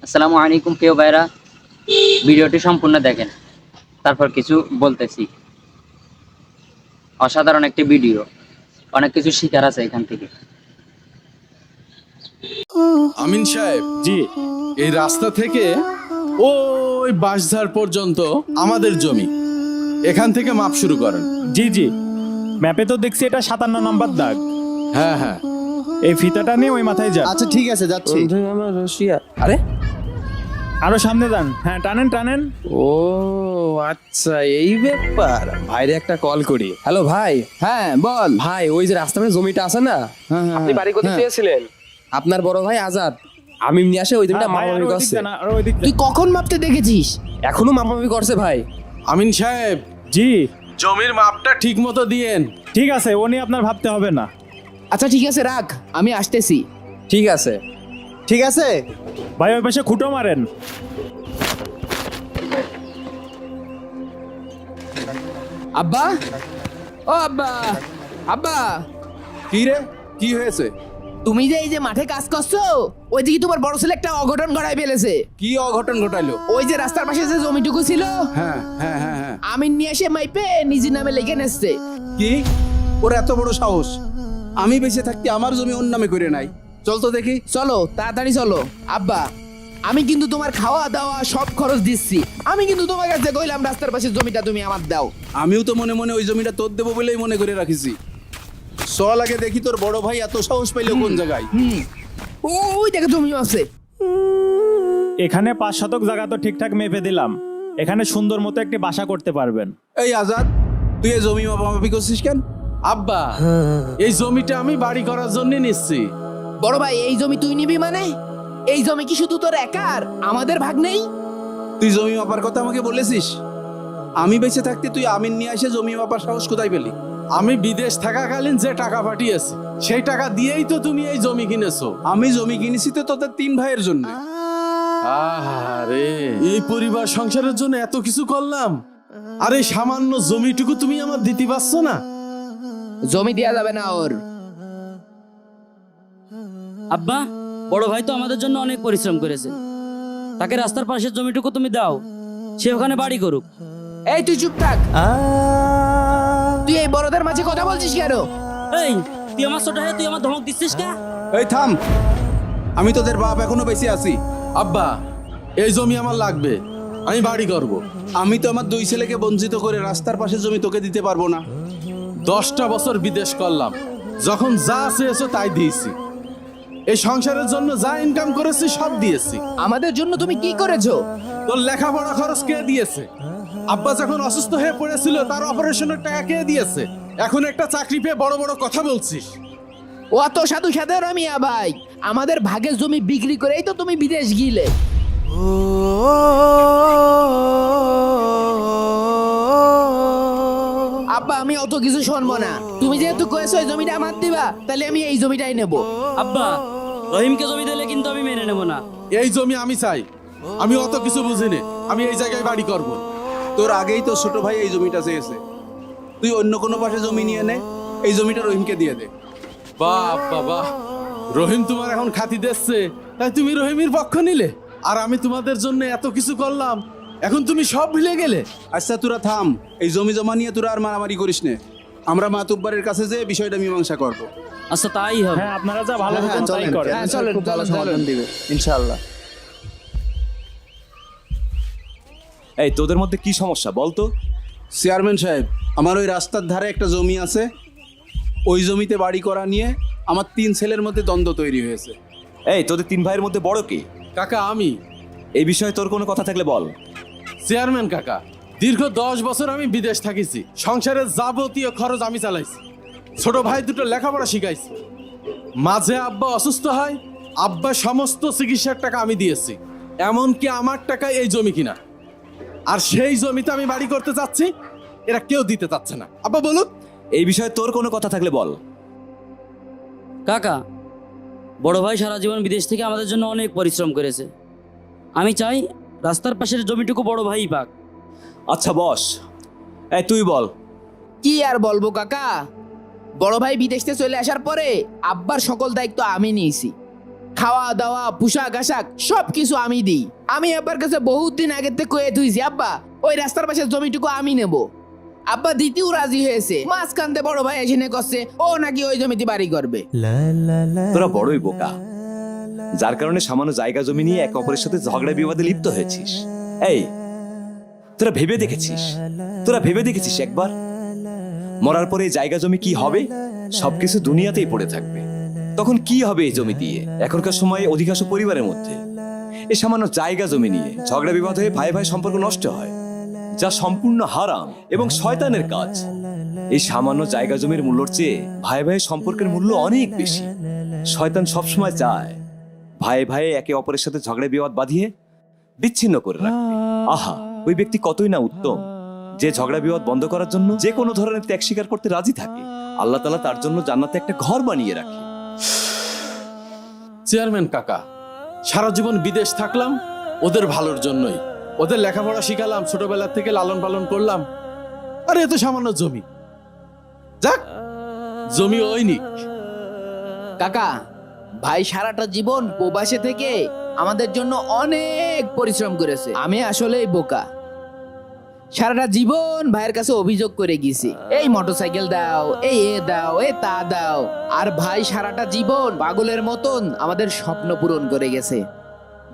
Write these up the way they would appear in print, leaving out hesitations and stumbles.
আসসালামু আলাইকুম প্রিয় ভাইরা, ভিডিওটি সম্পূর্ণ দেখেন, তারপর কিছু বলতেছি। অসাধারণ একটি ভিডিও, অনেক কিছু শিখার আছে এখান থেকে। আমিন সাহেব, জি এই রাস্তা থেকে ওই বাঁশঝাড় পর্যন্ত আমাদের জমি। এখান থেকে মাপ শুরু করেন। জি জি ম্যাপে তো দেখছি এটা 57 নম্বর দাগ। হ্যাঁ হ্যাঁ, এই ফিতাটা নিয়ে ওই মাথায় যান। আচ্ছা ঠিক আছে, যাচ্ছি। আরে আরো সামনে যান। হ্যাঁ, টানেন টানেন। ও আচ্ছা, এই ব্যাপার। ভাইরে একটা কল করি। হ্যালো ভাই। হ্যাঁ বল। ভাই, ওই যে রাস্তার মধ্যে জমিটা আছে না, আপনি বাড়ি করতে চেয়েছিলেন, আপনার বড় ভাই আজাদ আমি নিয়ে আসে ওই জমিটা হ্যাঁ, ভাই, মাপামাপি আরো ওইদিক করছে। যান, আরো ওইদিক যান। তুই কখন মাপতে দেখেছিস? এখনো মাপামাপি করছে ভাই। আমিন সাহেব, জি জমির মাপটা ঠিক মতো দিয়েন। ঠিক আছে, ও নিয়ে আপনার ভাবতে হবে না। আচ্ছা ঠিক আছে, রাখ, আমি আসতেছি। ঠিক আছে। ঠিক আছে। ভাই ওই পাশে খুঁটো মারেন। আব্বা, ও আব্বা, আব্বা, কি রে, কি হয়েছে? তুমি যে এই যে মাঠে কাজ করছো, ওইদিকে তোমার বড় ছেলে একটা অঘটন ঘটাই ফেলেছে। কি অঘটন ঘটালো? ওই যে রাস্তার পাশে যে জমিটুকু ছিল, হ্যাঁ হ্যাঁ হ্যাঁ হ্যাঁ। আমি নিয়ে এসে মাইপে নিজের নামে লিখে নেছে। কি, ওর এত বড় সাহস? আমি বেঁচে থাকতে আমার জমি ওর নামে করে নাই। চল তো দেখি। চলো তাড়াতাড়ি চলো। আব্বা, আমি কিন্তু তোমার খাওয়া দাওয়া সব খরচ দিচ্ছি। আমি কিন্তু তোমার কাছে কইলাম রাস্তার পাশে জমিটা তুমি আমার দাও। আমিও তো মনে মনে ওই জমিটা তোর দেবো বলেই মনে করে রাখিছি। চল আগে দেখি তোর বড় ভাই এত সাহস পাইলো কোন জায়গায়। ওই দেখো জমি আছে। এখানে 5 শতক জায়গা তো ঠিকঠাক মেপে দিলাম। এখানে সুন্দর মতো একটি বাসা করতে পারবেন। এই আজাদ, তুই এই জমি মাপামাপি করছিস কেন? আব্বা, এই জমিটা আমি বাড়ি করার জন্য নিচ্ছি। বড় ভাই, এই জমি তুই নিবি মানে? এই জমি কি শুধু তোর একার? আমাদের ভাগ নেই? তুই জমি মাপার কথা আমাকে বলেছিস? আমি বেঁচে থাকতে তুই আমিন নিয়ে এসে জমি মাপার সাহস কোথায় পেলি? আমি বিদেশ থাকাকালীন যে টাকা পাঠিয়েছি সেই টাকা দিয়েই তো তুমি এই জমি কিনেছো। আমি জমি কিনেছি তো তোদের 3 ভাইয়ের জন্য। আরে, এই পরিবার সংসারের জন্য এত কিছু করলাম, আর এই সামান্য জমিটুকু তুমি আমার দিতে পারছো না? জমি দেয়া যাবে না ওর। আব্বা, বড় ভাই তো আমাদের জন্য অনেক পরিশ্রম করেছে, তাকে রাস্তার পাশের জমিটুকু তুমি দাও, সে ওখানে বাড়ি করুক। এই তুই চুপ থাক। তুই এই বড়দের মাঝে কথা বলছিস কেন? এই, তুই আমার ছোট হয়ে তুই আমার ধমক দিচ্ছিস কে? এই থাম, আমি তোদের বাপ এখনো বেঁচে আছি। আব্বা, এই জমি আমার লাগবে, আমি বাড়ি করব। আমি তো আমার 2 ছেলেকে বঞ্চিত করে রাস্তার পাশে জমি তোকে দিতে পারবো না। 10টা বছর বিদেশ করলাম, যখন যা চেয়েছো তাই দিয়েছি। এই সংসারের জন্য যা ইনকাম করেছি সব দিয়েছি। আমাদের জন্য তুমি কি করেছো? তোর লেখাপড়া খরচ কে দিয়েছে? আব্বা যখন অসুস্থ হয়ে পড়েছিল তার অপারেশনের টাকা কে দিয়েছে? এখন একটা চাকরি পেয়ে বড় বড় কথা বলছিস। ও অত সাধু সাধের মিয়া ভাই, আমাদের ভাগের জমি বিক্রি করেই তো তুমি বিদেশ গিলে। আব্বা, আমি অত কিছু শুনবো না। তুমি যেহেতু কয়েছো এই জমিটা আমার দিবা, তাহলে আমি এই জমিটাই নেব। আব্বা, রহিমকে জমি দিলে কিন্তু আমি মেনে নেব না। এই জমি আমি চাই, আমি অত কিছু বুঝিনি, আমি এই জায়গায় বাড়ি করব। তোর আগেই তো ছোট ভাই এই জমিটা চেয়েছে, তুই অন্য কোনো পাশে জমি নিয়ে নে, এই জমিটা রহিমকে দিয়ে দে। বাপ বাবা, রহিম তোমার এখন খাতি দিচ্ছে, তাই তুমি রহিমের পক্ষ নিলে? আর আমি তোমাদের জন্য এত কিছু করলাম, এখন তুমি সব ভুলে গেলে? আচ্ছা তোরা থাম, এই জমি জমা নিয়ে তোরা আর মারামারি করিস নে। আমরা মাতুব্বারের কাছে যে বিষয়টা মীমাংসা করব। আচ্ছা, তাই হবে। হ্যাঁ, আপনারা যা ভালো বুঝেন তাই করেন। হ্যাঁ, চলেন চলেন চলেন। ইনশাআল্লাহ। এই, তোদের মধ্যে কি সমস্যা বলতো? চেয়ারম্যান সাহেব, আমার ওই রাস্তার ধারে একটা জমি আছে, ওই জমিতে বাড়ি করা নিয়ে আমার 3 ছেলের মধ্যে দ্বন্দ্ব তৈরি হয়েছে। এই, তোদের 3 ভাইয়ের মধ্যে বড় কে? কাকা আমি। এই বিষয়ে তোর কোনো কথা থাকলে বল। চেয়ারম্যান কাকা, দীর্ঘ 10 বছর আমি বিদেশ থাকিছি, সংসারের যাবতীয় খরচ আমি চালাইছি, ছোট ভাই দুটো লেখাপড়া শিখাইছি। মাঝে আব্বা অসুস্থ হয়, আব্বা সমস্ত চিকিৎসার টাকা আমি দিয়েছি, এমনকি আমার টাকায় এই জমি কিনা। আর সেই জমিতে আমি বাড়ি করতে চাচ্ছি, এরা কেউ দিতে চাচ্ছে না। আব্বা বলুন। এই বিষয়ে তোর কোনো কথা থাকলে বল। কাকা, বড় ভাই সারা জীবন বিদেশ থেকে আমাদের জন্য অনেক পরিশ্রম করেছে, আমি চাই রাস্তার পাশের জমিটুকু বড় ভাই পাক। আচ্ছা বস, এই তুই বল। কি আর বলবো কাকা, বড় ভাই বিদেশ থেকে চলে আসার পরে আব্বার সকল দায়িত্ব আমি নিয়েছি। খাওয়া দাওয়া পোশাক আশাক সবকিছু আমি দিই। আমি আব্বার কাছে বহুত দিন আগে থেকে কয়ে তুইছি, আব্বা ওই রাস্তার পাশে জমিটুকু আমি নেব। আব্বা দিতেও রাজি হয়েছে। মাঝখানতে বড় ভাই এসে করছে ও নাকি ওই জমিতে বাড়ি করবে। তোরা বড়ই বোকা, যার কারণে সামান্য জায়গা জমি নিয়ে একে অপরের সাথে ঝগড়া বিবাদে লিপ্ত হয়েছিস। এই তোরা ভেবে দেখেছিস একবার মরার পরে এই জায়গা জমি কি হবে? সবকিছু দুনিয়াতেই পড়ে থাকবে। তখন কি হবে এই জমি দিয়ে? এখনকার সময়ে অধিকাংশ পরিবারের মধ্যে এই সামান্য জায়গা জমি নিয়ে ঝগড়া বিবাদ হয়ে ভাই ভাই সম্পর্ক নষ্ট হয়, যা সম্পূর্ণ হারাম এবং শয়তানের কাজ। এই সামান্য জায়গা জমির মূল্যর চেয়ে ভাই ভাই সম্পর্কের মূল্য অনেক বেশি। শয়তান সবসময় চায় ভাই ভাই একে অপরের সাথে ঝগড়া বিবাদ বাঁধিয়ে বিচ্ছিন্ন করে রাখবে। আহা, ওই ব্যক্তি কতই না উত্তম যে ঝগড়া বিবাদ বন্ধ করার জন্য যে কোনো ধরনের ত্যাগ স্বীকার করতে রাজি থাকে। আল্লাহ তাআলা তার জন্য জান্নাতে একটা ঘর বানিয়ে রাখে। চেয়ারম্যান কাকা, সারা জীবন বিদেশ থাকলাম ওদের ভালোর জন্যই। ওদের লেখাপড়া শিখালাম, ছোটবেলা থেকে লালন পালন করলাম। আরে এত সামান্য জমি, যাক জমি ওই নিক। কাকা, ভাই সারাটা জীবন প্রবাসে থেকে আমাদের জন্য অনেক পরিশ্রম করেছে। আমি আসলেই বোকা। সারাটা জীবন ভাইয়ের কাছে অভিযোগ করে গেছি, এই মোটরসাইকেল দাও, এই এ দাও, এ তা দাও। আর ভাই সারাটা জীবন পাগলের মতন আমাদের স্বপ্ন পূরণ করে গেছে।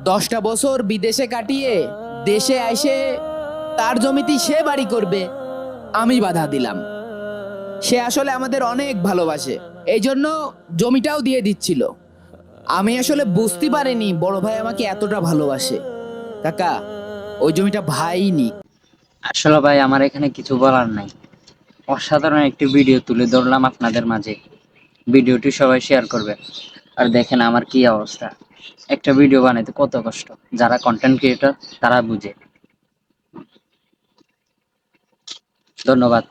10টা বছর বিদেশে কাটিয়ে দেশে এসে তার জমিতে সে বাড়ি করবে, আমি বাধা দিলাম। সে আসলে আমাদের অনেক ভালোবাসে, এই জন্য জমিটাও দিয়ে দিচ্ছিল। আমি আসলে বুঝতে পারিনি বড় ভাই আমাকে এতটা ভালোবাসে। কাকা, ওই জমিটা ভাই নিক। আসলে ভাই আমার এখানে কিছু বলার নাই। অসাধারণ একটি ভিডিও তুলে ধরলাম আপনাদের মাঝে। ভিডিওটি সবাই শেয়ার করবে। আর দেখেন আমার কি অবস্থা। একটা ভিডিও বানাইতে কত কষ্ট, যারা কন্টেন্ট ক্রিয়েটর তারা বুঝে। ধন্যবাদ।